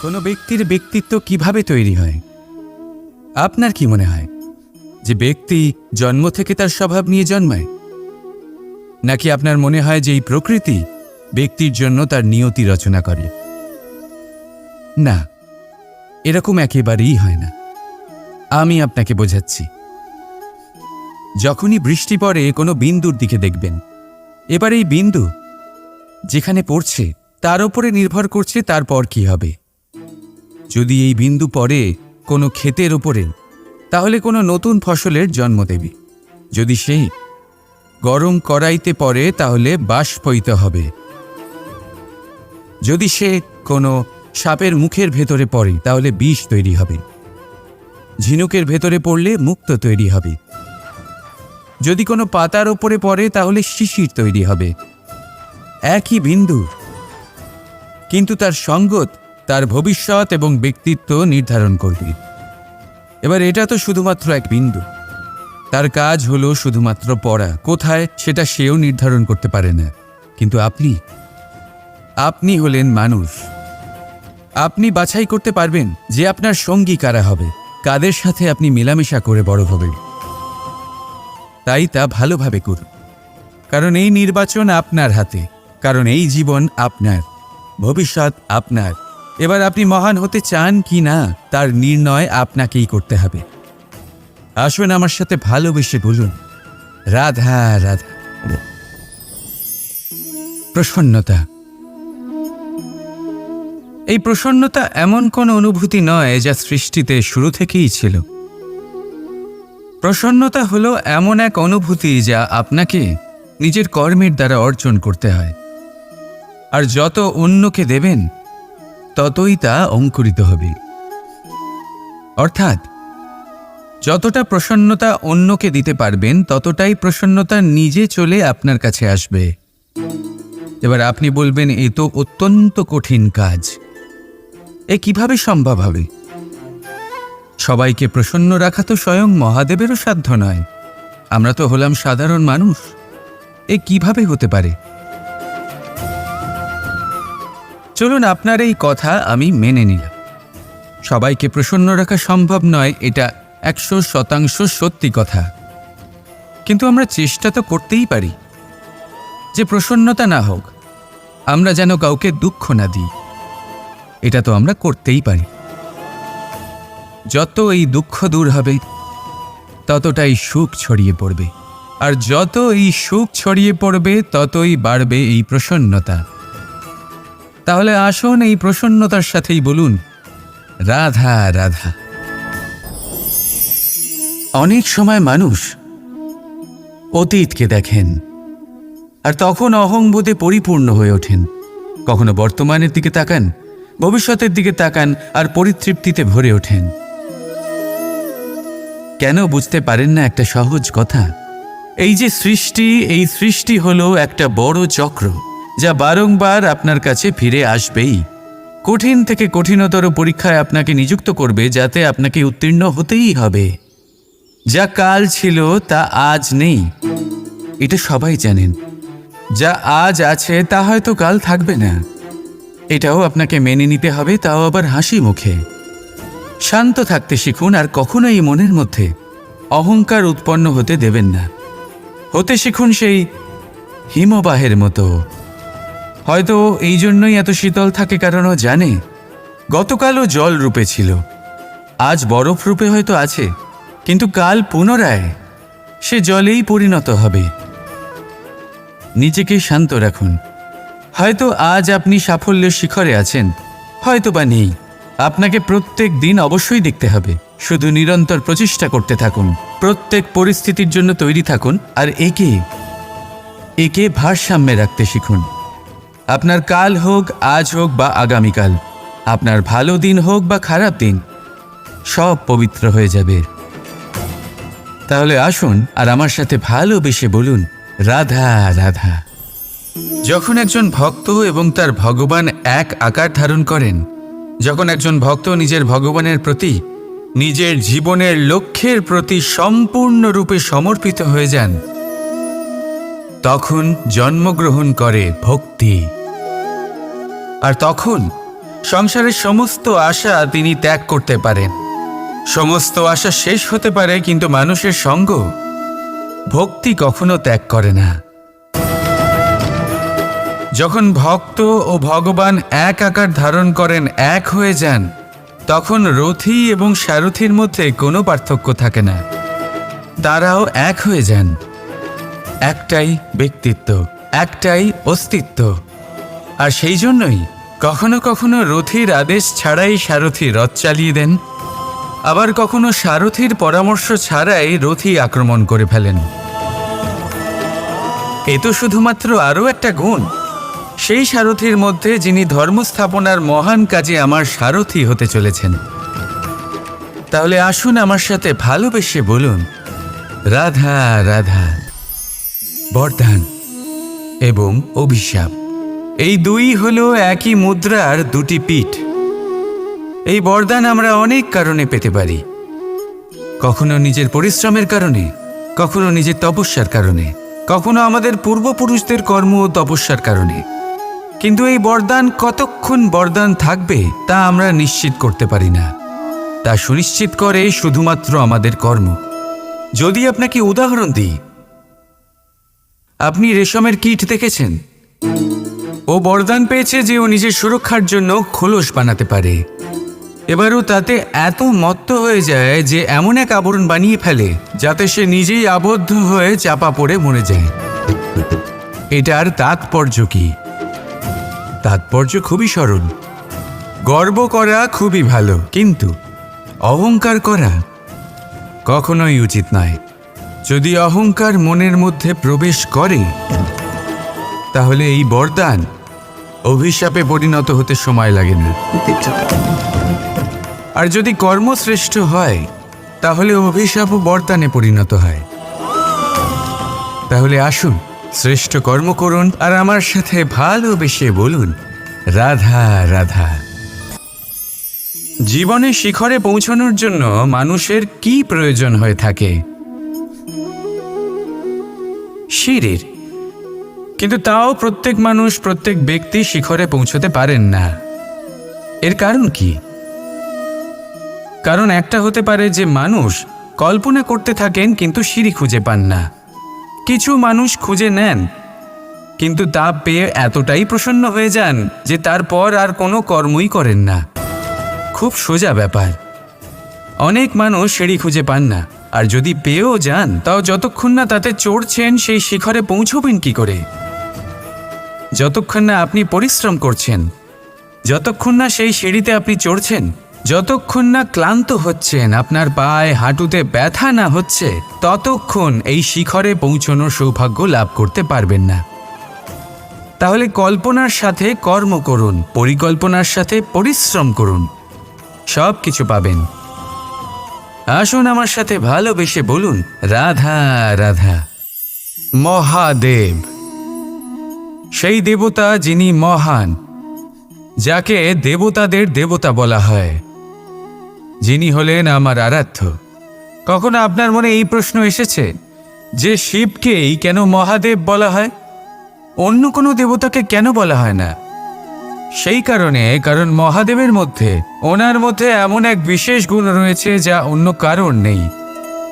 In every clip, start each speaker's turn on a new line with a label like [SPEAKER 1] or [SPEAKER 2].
[SPEAKER 1] কোনো ব্যক্তির ব্যক্তিত্ব কিভাবে তৈরি হয়? আপনার কি মনে হয় যে ব্যক্তি জন্ম থেকে তার স্বভাব নিয়ে জন্মায়, নাকি আপনার মনে হয় যে এই প্রকৃতি ব্যক্তির জন্য তার নিয়তি রচনা করে? না, এরকম একেবারেই হয় না। আমি আপনাকে বোঝাচ্ছি। যখনই বৃষ্টি পড়ে কোনো বিন্দুর দিকে দেখবেন, এবার এই বিন্দু যেখানে পড়ছে তার উপরে নির্ভর করছে তারপর কি হবে। যদি এই বিন্দু পড়ে কোনো ক্ষেতের ওপরে, তাহলে কোনো নতুন ফসলের জন্ম দেবে। যদি সেই গরম কড়াইতে পড়ে তাহলে বাষ্পীত হবে। যদি সে কোনো সাপের মুখের ভেতরে পড়ে তাহলে বিষ তৈরি হবে। ঝিনুকের ভেতরে পড়লে মুক্ত তৈরি হবে। যদি কোনো পাতার ওপরে পড়ে তাহলে শিশির তৈরি হবে। একই বিন্দু, কিন্তু তার সঙ্গত তার ভবিষ্যৎ এবং ব্যক্তিত্ব নির্ধারণ করবে। এবার এটা তো শুধুমাত্র এক বিন্দু, তার কাজ হলো শুধুমাত্র পড়া। কোথায় সেটা সেও নির্ধারণ করতে পারে না। কিন্তু আপনি হলেন মানুষ। আপনি বাছাই করতে পারবেন যে আপনার সঙ্গী কারা হবে, কাদের সাথে আপনি মেলামেশা করে বড় হবেন। তাই তা ভালোভাবে করুন, কারণ এই নির্বাচন আপনার হাতে, কারণ এই জীবন আপনার, ভবিষ্যৎ আপনার। এবার আপনি মহান হতে চান কি না তার নির্ণয় আপনাকেই করতে হবে। আসুন আমার সাথে ভালোবেসে বলুন, রাধা রাধা। প্রসন্নতা। এই প্রসন্নতা এমন কোন অনুভূতি নয় যা সৃষ্টিতে শুরু থেকেই ছিল। প্রসন্নতা হলো এমন এক অনুভূতি যা আপনাকে নিজের কর্মের দ্বারা অর্জন করতে হয়। আর যত অন্যকে দেবেন ততই তা অঙ্কুরিত হবে। অর্থাৎ যতটা প্রসন্নতা অন্যকে দিতে পারবেন ততটাই প্রসন্নতা নিজে চলে আপনার কাছে আসবে। এবার আপনি বলবেন, এ তো অত্যন্ত কঠিন কাজ, এ কিভাবে সম্ভব হবে? সবাইকে প্রসন্ন রাখা তো স্বয়ং মহাদেবেরও সাধ্য নয়। আমরা তো হলাম সাধারণ মানুষ, এ কিভাবে হতে পারে? চলুন, আপনার এই কথা আমি মেনে নিলাম। সবাইকে প্রসন্ন রাখা সম্ভব নয়, এটা 100% সত্যি কথা। কিন্তু আমরা চেষ্টা তো করতেই পারি যে প্রসন্নতা না হোক, আমরা যেন কাউকে দুঃখ না দিই। এটা তো আমরা করতেই পারি। যত এই দুঃখ দূর হবে ততটাই সুখ ছড়িয়ে পড়বে, আর যত এই সুখ ছড়িয়ে পড়বে ততই বাড়বে এই প্রসন্নতা। তাহলে আসুন এই প্রসন্নতার সাথেই বলুন, রাধা রাধা। অনেক সময় মানুষ অতীতকে দেখেন আর তখন অহংবোধে পরিপূর্ণ হয়ে ওঠেন। কখনো বর্তমানের দিকে তাকান, ভবিষ্যতের দিকে তাকান আর পরিতৃপ্তিতে ভরে ওঠেন। কেন বুঝতে পারেন না একটা সহজ কথা? এই যে সৃষ্টি, এই সৃষ্টি হলো একটা বড় চক্র যা বারংবার আপনার কাছে ফিরে আসবেই। কঠিন থেকে কঠিনতর পরীক্ষায় আপনাকে নিযুক্ত করবে, যাতে আপনাকে উত্তীর্ণ হতেই হবে। যা কাল ছিল তা আজ নেই, এটা সবাই জানেন। যা আজ আছে তা হয়তো কাল থাকবে না, এটাও আপনাকে মেনে নিতে হবে, তাও আবার হাসি মুখে। শান্ত থাকতে শিখুন আর কখনোই মনের মধ্যে অহংকার উৎপন্ন হতে দেবেন না। হতে শিখুন সেই হিমবাহের মতো। হয়তো এই জন্যই এত শীতল থাকে, কারণ ও জানে গতকালও জল রূপে ছিল, আজ বরফ রূপে হয়তো আছে, কিন্তু কাল পুনরায় সে জলেই পরিণত হবে। নিজেকে শান্ত রাখুন। হয়তো আজ আপনি সাফল্যের শিখরে আছেন, হয়তো বা নেই। আপনাকে প্রত্যেক দিন অবশ্যই দেখতে হবে। শুধু নিরন্তর প্রচেষ্টা করতে থাকুন, প্রত্যেক পরিস্থিতির জন্য তৈরি থাকুন, আর একে ভারসাম্যে রাখতে শিখুন। আপনার কাল হোক, আজ হোক বা আগামীকাল, আপনার ভালো দিন হোক বা খারাপ দিন, সব পবিত্র হয়ে যাবে। তাহলে আসুন আর আমার সাথে ভালোবেসে বলুন, রাধা রাধা। যখন একজন ভক্ত এবং তার ভগবান এক আকার ধারণ করেন, যখন একজন ভক্ত নিজের ভগবানের প্রতি, নিজের জীবনের লক্ষ্যের প্রতি সম্পূর্ণরূপে সমর্পিত হয়ে যান, তখন জন্মগ্রহণ করে ভক্তি। আর তখন সংসারের সমস্ত আশা তিনি ত্যাগ করতে পারেন। সমস্ত আশা শেষ হতে পারে, কিন্তু মানুষের সঙ্গ ভক্তি কখনো ত্যাগ করে না। যখন ভক্ত ও ভগবান এক আকার ধারণ করেন, এক হয়ে যান, তখন রথী এবং সারথীর মধ্যে কোনো পার্থক্য থাকে না। তারাও এক হয়ে যান। একটাই ব্যক্তিত্ব, একটাই অস্তিত্ব। আর সেই জন্যই কখনো কখনো রথীর আদেশ ছাড়াই সারথী রথ চালিয়ে দেন, আবার কখনো সারথীর পরামর্শ ছাড়াই রথী আক্রমণ করে ফেলেন। এ তো শুধুমাত্র আরও একটা গুণ সেই সারথীর মধ্যে, যিনি ধর্ম স্থাপনার মহান কাজে আমার সারথী হতে চলেছেন। তাহলে আসুন আমার সাথে ভালোবেসে বলুন, রাধা রাধা। বরদান এবং অভিশাপ, এই দুই হলো একই মুদ্রার দুটি পিঠ। এই বরদান আমরা অনেক কারণে পেতে পারি। কখনো নিজের পরিশ্রমের কারণে, কখনো নিজের তপস্যার কারণে, কখনো আমাদের পূর্বপুরুষদের কর্ম ও তপস্যার কারণে। কিন্তু এই বরদান কতক্ষণ বরদান থাকবে তা আমরা নিশ্চিত করতে পারি না। তা সুনিশ্চিত করে শুধুমাত্র আমাদের কর্ম। যদি আপনাকে উদাহরণ দিই, আপনি রেশমের কীট দেখেছেন? ও বরদান পেয়েছে যে ও নিজের সুরক্ষার জন্য খোলস বানাতে পারে। এবারও তাতে এত মত্ত হয়ে যায় যে এমন এক আবরণ বানিয়ে ফেলে যাতে সে নিজেই আবদ্ধ হয়ে চাপা পড়ে মরে যায়। এটার তাৎপর্য কি? তাৎপর্য খুবই সরল। গর্ব করা খুবই ভালো, কিন্তু অহংকার করা কখনোই উচিত নয়। যদি অহংকার মনের মধ্যে প্রবেশ করে, তাহলে এই বরদান অভিশাপে পরিণত হতে সময় লাগে না। আর যদি কর্মশ্রেষ্ঠ হয়, তাহলে অভিশাপও বরদানে পরিণত হয়। তাহলে আসুন শ্রেষ্ঠ কর্ম করুন আর আমার সাথে ভালোবেসে বলুন, রাধা রাধা। জীবনে শিখরে পৌঁছানোর জন্য মানুষের কি প্রয়োজন হয়ে থাকে? সিঁড়ির। কিন্তু তাও প্রত্যেক মানুষ, প্রত্যেক ব্যক্তি শিখরে পৌঁছতে পারেন না। এর কারণ কি? কারণ একটা হতে পারে যে মানুষ কল্পনা করতে থাকেন কিন্তু সিঁড়ি খুঁজে পান না। কিছু মানুষ খুঁজে নেন, কিন্তু তা পেয়ে এতটাই প্রসন্ন হয়ে যান যে তারপর আর কোনো কর্মই করেন না। খুব সোজা ব্যাপার। অনেক মানুষ সিঁড়ি খুঁজে পান না, আর যদি পেয়েও যান, তাও যতক্ষণ না তাতে চড়ছেন সেই শিখরে পৌঁছবেন কি করে? যতক্ষণ না আপনি পরিশ্রম করছেন, যতক্ষণ না সেই সিঁড়িতে আপনি চড়ছেন, যতক্ষণ না ক্লান্ত হচ্ছেন, আপনার পায়ে হাঁটুতে ব্যথা না হচ্ছে, ততক্ষণ এই শিখরে পৌঁছানোর সৌভাগ্য লাভ করতে পারবেন না। তাহলে কল্পনার সাথে কর্ম করুন, পরিকল্পনার সাথে পরিশ্রম করুন, সব কিছু পাবেন। আসুন আমার সাথে ভালোবেসে বলুন, রাধা রাধা। মহাদেব, সেই দেবতা যিনি মহান, যাকে দেবতাদের দেবতা বলা হয়, যিনি হলেন আমার আরাধ্য। কখনো আপনার মনে এই প্রশ্ন এসেছে যে শিবকেই কেন মহাদেব বলা হয়, অন্য কোনো দেবতাকে কেন বলা হয় না? সেই কারণ মহাদেবের মধ্যে, ওনার মধ্যে এমন এক বিশেষ গুণ রয়েছে যা অন্য কারোর নেই।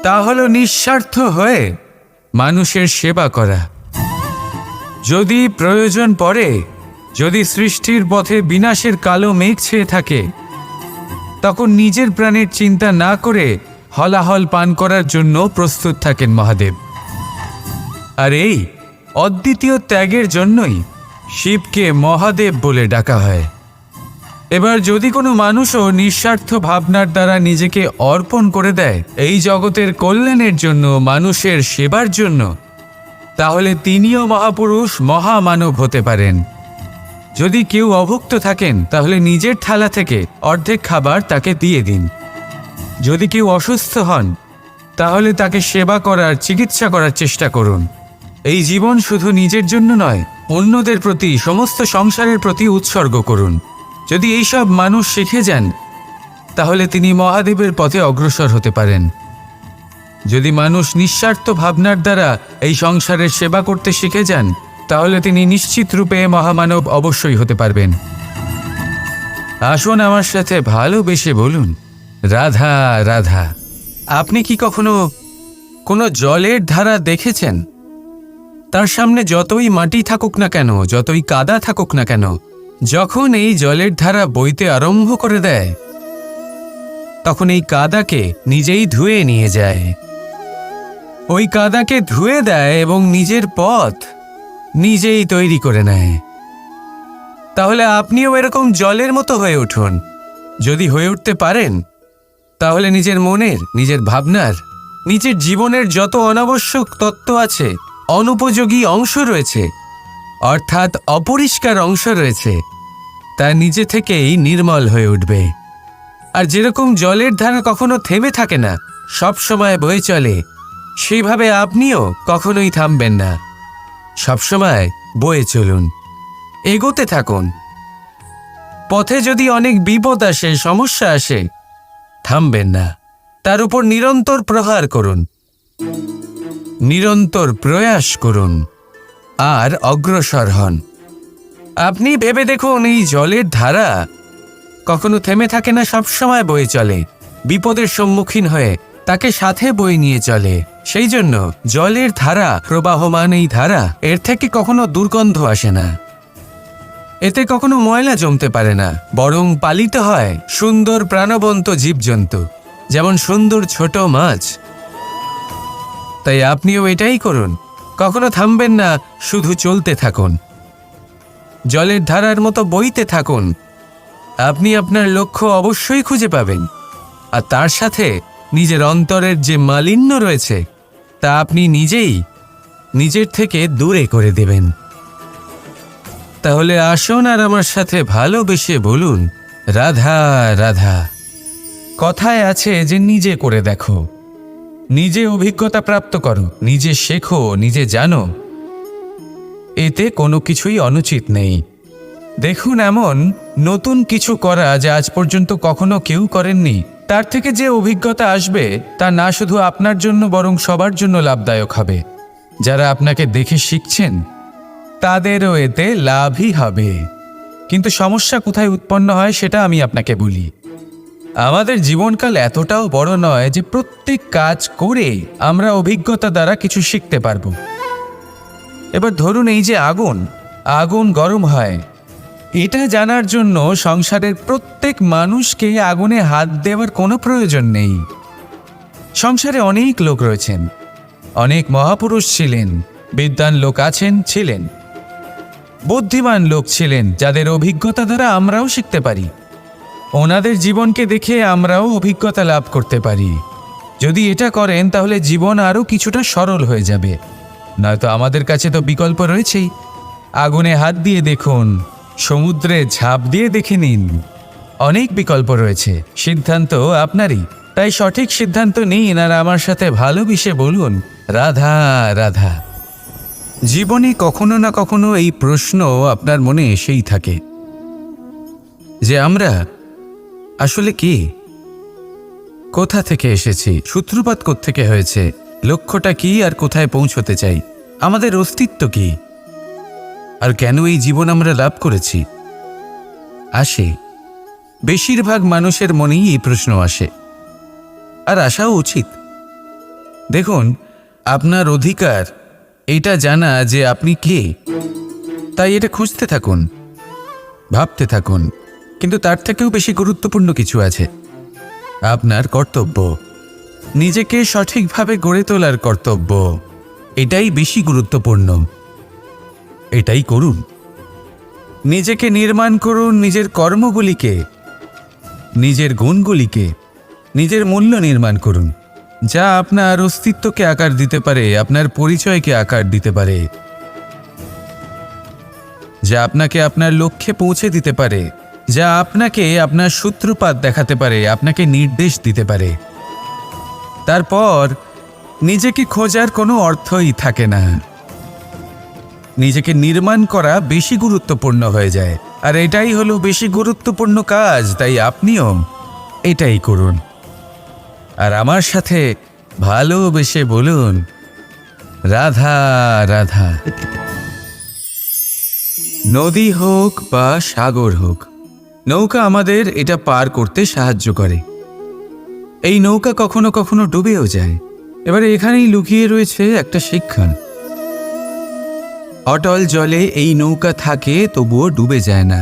[SPEAKER 1] তা হলো নিঃস্বার্থ হয়ে মানুষের সেবা করা। যদি প্রয়োজন পড়ে, যদি সৃষ্টির পথে বিনাশের কালো মেঘ ছেয়ে থাকে, তখন নিজের প্রাণের চিন্তা না করে হলাহল পান করার জন্য প্রস্তুত থাকেন মহাদেব। আর এই অদ্বিতীয় ত্যাগের জন্যই শিবকে মহাদেব বলে ডাকা হয়। এবার যদি কোনো মানুষও নিঃস্বার্থ ভাবনার দ্বারা নিজেকে অর্পণ করে দেয় এই জগতের কল্যাণের জন্য, মানুষের সেবার জন্য, তাহলে তিনিও মহাপুরুষ, মহামানব হতে পারেন। যদি কেউ অভুক্ত থাকেন, তাহলে নিজের থালা থেকে অর্ধেক খাবার তাকে দিয়ে দিন। যদি কেউ অসুস্থ হন, তাহলে তাকে সেবা করার, চিকিৎসা করার চেষ্টা করুন। এই জীবন শুধু নিজের জন্য নয়, অন্যদের প্রতি, সমস্ত সংসারের প্রতি উৎসর্গ করুন। যদি এইসব মানুষ শিখে যান, তাহলে তিনি মহাদেবের পথে অগ্রসর হতে পারেন। যদি মানুষ নিঃস্বার্থ ভাবনার দ্বারা এই সংসারের সেবা করতে শিখে যান, তাহলে তিনি নিশ্চিত রূপে মহামানব অবশ্যই হতে পারবেন। আসুন আমার সাথে ভালোবেসে বলুন, রাধা রাধা। আপনি কি কখনো কোনো জলের ধারা দেখেছেন? তার সামনে যতই মাটি থাকুক না কেন, যতই কাদা থাকুক না কেন, যখন এই জলের ধারা বইতে আরম্ভ করে দেয়, তখন এই কাদাকে নিজেই ধুয়ে নিয়ে যায়। ওই কাদাকে ধুয়ে দেয় এবং নিজের পথ নিজেই তৈরি করে নেয়। তাহলে আপনিও এরকম জলের মতো হয়ে উঠুন। যদি হয়ে উঠতে পারেন, তাহলে নিজের মনের, নিজের ভাবনার, নিজের জীবনের যত অনাবশ্যক তত্ত্ব আছে, অনুপযোগী অংশ রয়েছে, অর্থাৎ অপরিষ্কার অংশ রয়েছে, তা নিজে থেকেই নির্মল হয়ে উঠবে। আর যেরকম জলের ধারা কখনো থেমে থাকে না, সব সময় বয়ে চলে, সেইভাবে আপনিও কখনোই থামবেন না। সবসময় বয়ে চলুন, এগোতে থাকুন। পথে যদি অনেক বিপদ আসে, সমস্যা আসে, থামবেন না, তার উপর নিরন্তর প্রহার করুন, নিরন্তর প্রয়াস করুন আর অগ্রসর হন। আপনি ভেবে দেখুন, এই জলের ধারা কখনো থেমে থাকে না, সবসময় বয়ে চলে, বিপদের সম্মুখীন হয়ে তাকে সাথে বয়ে নিয়ে চলে। সেই জন্য জলের ধারা, প্রবাহমান এই ধারা, এর থেকে কখনো দুর্গন্ধ আসে না, এতে কখনো ময়লা জমতে পারে না, বরং পালিত হয় সুন্দর প্রাণবন্ত জীবজন্তু, যেমন সুন্দর ছোট মাছ। তাই আপনিও এটাই করুন, কখনো থামবেন না, শুধু চলতে থাকুন, জলের ধারার মতো বইতে থাকুন। আপনি আপনার লক্ষ্য অবশ্যই খুঁজে পাবেন, আর তার সাথে নিজের অন্তরের যে মালিন্য রয়েছে, তা আপনি নিজেই নিজের থেকে দূরে করে দেবেন। তাহলে আসুন আর আমার সাথে ভালোবেসে বলুন, রাধা রাধা। কথায় আছে যে নিজে করে দেখো, নিজে অভিজ্ঞতা প্রাপ্ত করো, নিজে শেখো, নিজে জানো, এতে কোনো কিছুই অনুচিত নেই। দেখুন, এমন নতুন কিছু করা যা আজ পর্যন্ত কখনো কেউ করেননি, তার থেকে যে অভিজ্ঞতা আসবে তা না শুধু আপনার জন্য বরং সবার জন্য লাভদায়ক হবে। যারা আপনাকে দেখে শিখছেন তাদেরও এতে লাভই হবে। কিন্তু সমস্যা কোথায় উৎপন্ন হয় সেটা আমি আপনাকে বলি। আমাদের জীবনকাল এতটাও বড় নয় যে প্রত্যেক কাজ করে আমরা অভিজ্ঞতা দ্বারা কিছু শিখতে পারবো। এবার ধরুন, এই যে আগুন গরম হয়, এটা জানার জন্য সংসারের প্রত্যেক মানুষকে আগুনে হাত দেওয়ার কোনো প্রয়োজন নেই। সংসারে অনেক লোক রয়েছেন, অনেক মহাপুরুষ ছিলেন, বিদ্বান লোক আছেন, ছিলেন, বুদ্ধিমান লোক ছিলেন, যাদের অভিজ্ঞতা দ্বারা আমরাও শিখতে পারি। ওনাদের জীবনকে দেখে আমরাও অভিজ্ঞতা লাভ করতে পারি। যদি এটা করেন তাহলে জীবন আরও কিছুটা সরল হয়ে যাবে। নয়তো আমাদের কাছে তো বিকল্প রয়েছেই। আগুনে হাত দিয়ে দেখুন, সমুদ্রে ঝাঁপ দিয়ে দেখে নিন, অনেক বিকল্প রয়েছে। সিদ্ধান্ত আপনারই। তাই সঠিক সিদ্ধান্ত নিন আর আমার সাথে ভালোবেসে বলুন, রাধা রাধা। জীবনে কখনো না কখনো এই প্রশ্ন আপনার মনে এসেই থাকে যে আমরা আসলে কি, কোথা থেকে এসেছি, সূত্রপাত কোত্থেকে হয়েছে, লক্ষ্যটা কি আর কোথায় পৌঁছতে চাই, আমাদের অস্তিত্ব কি, আর কেন এই জীবন আমরা লাভ করেছি। আসে, বেশিরভাগ মানুষের মনেই এই প্রশ্ন আসে, আর আসাও উচিত। দেখুন, আপনার অধিকার এটা জানা যে আপনি কে, তাই এটা খুঁজতে থাকুন, ভাবতে থাকুন। কিন্তু তার থেকেও বেশি গুরুত্বপূর্ণ কিছু আছে, আপনার কর্তব্য, নিজেকে সঠিকভাবে গড়ে তোলার কর্তব্য। এটাই বেশি গুরুত্বপূর্ণ, এটাই করুন। নিজেকে নির্মাণ করুন, নিজের কর্মগুলিকে, নিজের গুণগুলিকে, নিজের মূল্য নির্মাণ করুন, যা আপনার অস্তিত্বকে আকার দিতে পারে, আপনার পরিচয়কে আকার দিতে পারে, যা আপনাকে আপনার লক্ষ্যে পৌঁছে দিতে পারে, যা আপনাকে আপনার সূত্রপাত দেখাতে পারে, আপনাকে নির্দেশ দিতে পারে। তারপর নিজেকে খোঁজার কোনো অর্থই থাকে না। নিজেকে নির্মাণ করা বেশি গুরুত্বপূর্ণ হয়ে যায়, আর এটাই হলো বেশি গুরুত্বপূর্ণ কাজ। তাই আপনিও এটাই করুন, আর আমার সাথে ভালোবেসে বলুন, রাধা রাধা। নদী হোক বা সাগর হোক, নৌকা আমাদের এটা পার করতে সাহায্য করে। এই নৌকা কখনো কখনো ডুবেও যায়। এবারে এখানেই লুকিয়ে রয়েছে একটা শিক্ষা। অটল জলে এই নৌকা থাকে, তবুও ডুবে যায় না।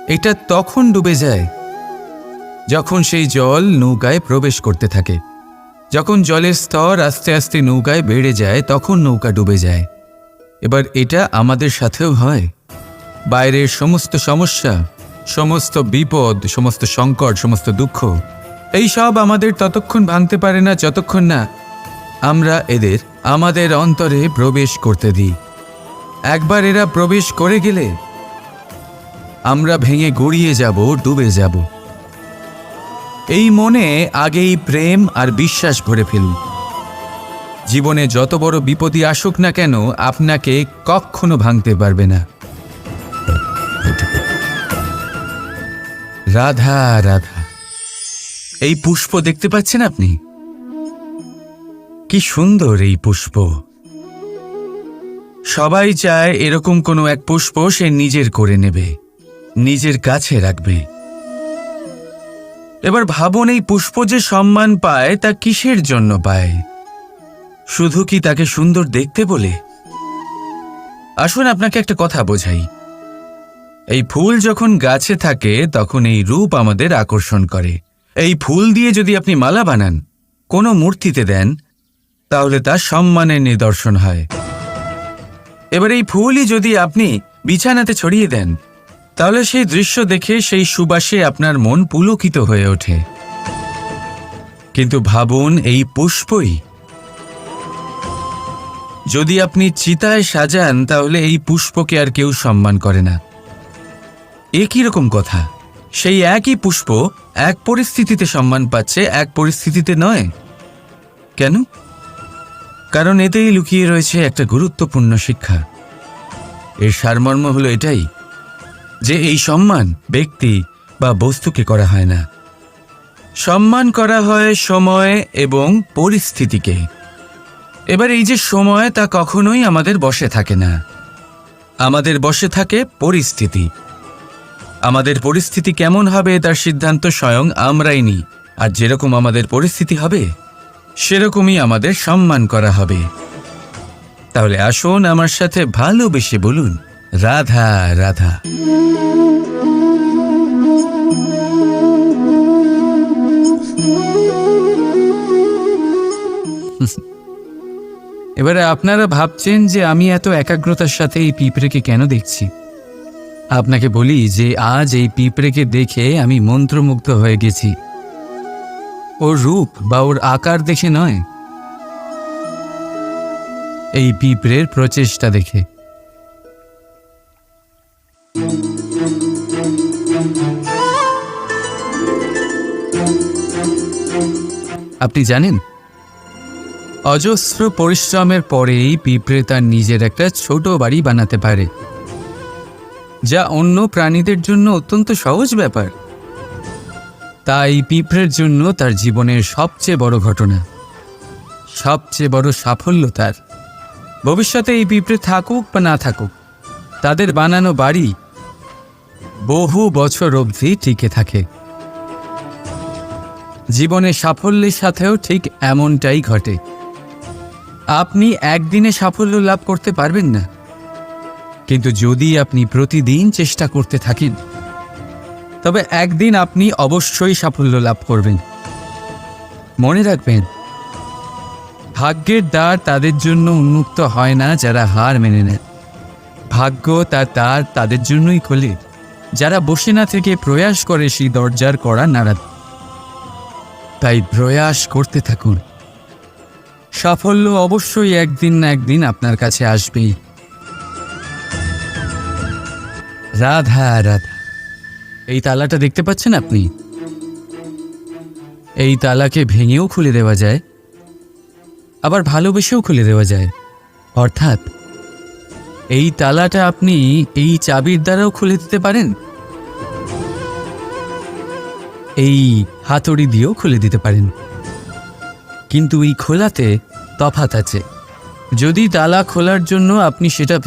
[SPEAKER 1] এটা তখন ডুবে যায় যখন সেই জল নৌকায় প্রবেশ করতে থাকে। যখন জলের স্তর আস্তে আস্তে নৌকায় বেড়ে যায়, তখন নৌকা ডুবে যায়। এবার এটা আমাদের সাথেও হয়। বাইরের সমস্ত সমস্যা, সমস্ত বিপদ, সমস্ত সংকট, সমস্ত দুঃখ, এই সব আমাদের ততক্ষণ ভাঙতে পারে না যতক্ষণ না আমরা এদের আমাদের অন্তরে প্রবেশ করতে দিই। একবার এরা প্রবেশ করে গেলে আমরা ভেঙে গড়িয়ে যাব, ডুবে যাব। এই মনে আগেই প্রেম আর বিশ্বাস ভরে ফেলুন। জীবনে যত বড় বিপদই আসুক না কেন, আপনাকে কখনো ভাঙতে পারবে না। রাধা রাধা। এই পুষ্প দেখতে পাচ্ছেন আপনি? কি সুন্দর এই পুষ্প। সবাই চায় এরকম কোনো এক পুষ্প সে নিজের করে নেবে, নিজের কাছে রাখবে। এবার ভাবুন, এই পুষ্প যে সম্মান পায় তা কিসের জন্য পায়? শুধু কি তাকে সুন্দর দেখতে বলে? আসুন আপনাকে একটা কথা বোঝাই। এই ফুল যখন গাছে থাকে তখন এই রূপ আমাদের আকর্ষণ করে। এই ফুল দিয়ে যদি আপনি মালা বানান, কোনো মূর্তিতে দেন, তাহলে তা সম্মানের নিদর্শন হয়। এবার এই ফুলই যদি আপনি বিছানাতে ছড়িয়ে দেন, তাহলে সেই দৃশ্য দেখে সেই সুবাসে আপনার মন পুলকিত হয়ে ওঠে। কিন্তু ভাবুন, এই পুষ্পই যদি আপনি চিতায় সাজান, তাহলে এই পুষ্পকে আর কেউ সম্মান করে না। এ কি রকম কথা? সেই একই পুষ্প এক পরিস্থিতিতে সম্মান পাচ্ছে, এক পরিস্থিতিতে নয়। কেন? কারণ এতেই লুকিয়ে রয়েছে একটা গুরুত্বপূর্ণ শিক্ষা। এর সারমর্ম হলো এটাই যে এই সম্মান ব্যক্তি বা বস্তুকে করা হয় না, সম্মান করা হয় সময় এবং পরিস্থিতিকে। এবার এই যে সময়, তা কখনোই আমাদের বশে থাকে না। আমাদের বশে থাকে পরিস্থিতি। আমাদের পরিস্থিতি কেমন হবে তার সিদ্ধান্ত স্বয়ং আমরাই নিই। আর যেরকম আমাদের পরিস্থিতি হবে সেরকমই আমাদের সম্মান করা হবে। তাহলে আসুন আমার সাথে ভালোবেসে বলুন, রাধা রাধা। এবারে আপনারা ভাবছেন যে আমি এত একাগ্রতার সাথে এই পিঁপড়েকে কেন দেখছি। আপনাকে বলি যে আজ এই পিঁপড়েকে দেখে আমি মন্ত্রমুগ্ধ হয়ে গেছি। ওর রূপ বা ওর আকার দেখে নয়, এই পিঁপড়ের প্রচেষ্টা দেখে। আপনি জানেন, অজস্র পরিশ্রমের পরেই পিঁপড়ে তার নিজের একটা ছোট বাড়ি বানাতে পারে, যা অন্য প্রাণীদের জন্য অত্যন্ত সহজ ব্যাপার। তাই পিঁপড়ের জন্য তার জীবনের সবচেয়ে বড় ঘটনা, সবচেয়ে বড় সাফল্য তার। ভবিষ্যতে এই পিঁপড়ে থাকুক বা না থাকুক, তাদের বানানো বাড়ি বহু বছর অবধি টিকে থাকে। জীবনে সাফল্যের সাথেও ঠিক এমনটাই ঘটে। আপনি একদিনে সাফল্য লাভ করতে পারবেন না, কিন্তু যদি আপনি প্রতিদিন চেষ্টা করতে থাকেন, তবে একদিন আপনি অবশ্যই সাফল্য লাভ করবেন। মনে রাখবেন, ভাগ্যের দ্বার তাদের জন্য উন্মুক্ত হয় না যারা হার মেনে নেয়। ভাগ্য তার দ্বার তাদের জন্যই খোলে যারা বসে না থেকে প্রয়াস করে সেই দরজার কড়া নাড়াতে। তাই প্রয়াস করতে থাকুন। সাফল্য অবশ্যই একদিন না একদিন আপনার কাছে আসবেই। রাধা রাধা। এই তালাটা দেখতে পাচ্ছেন আপনি? এই তালাকে ভেঙেও খুলে দেওয়া যায়, আবার ভালোবেসেও খুলে দেওয়া যায়। অর্থাৎ এই তালাটা আপনি এই চাবির দ্বারাও খুলে দিতে পারেন, এই হাতুড়ি দিয়েও খুলে দিতে পারেন। কিন্তু এই খোলাতে তফাৎ আছে। যদি তালা খোলার জন্য আপনি সেটা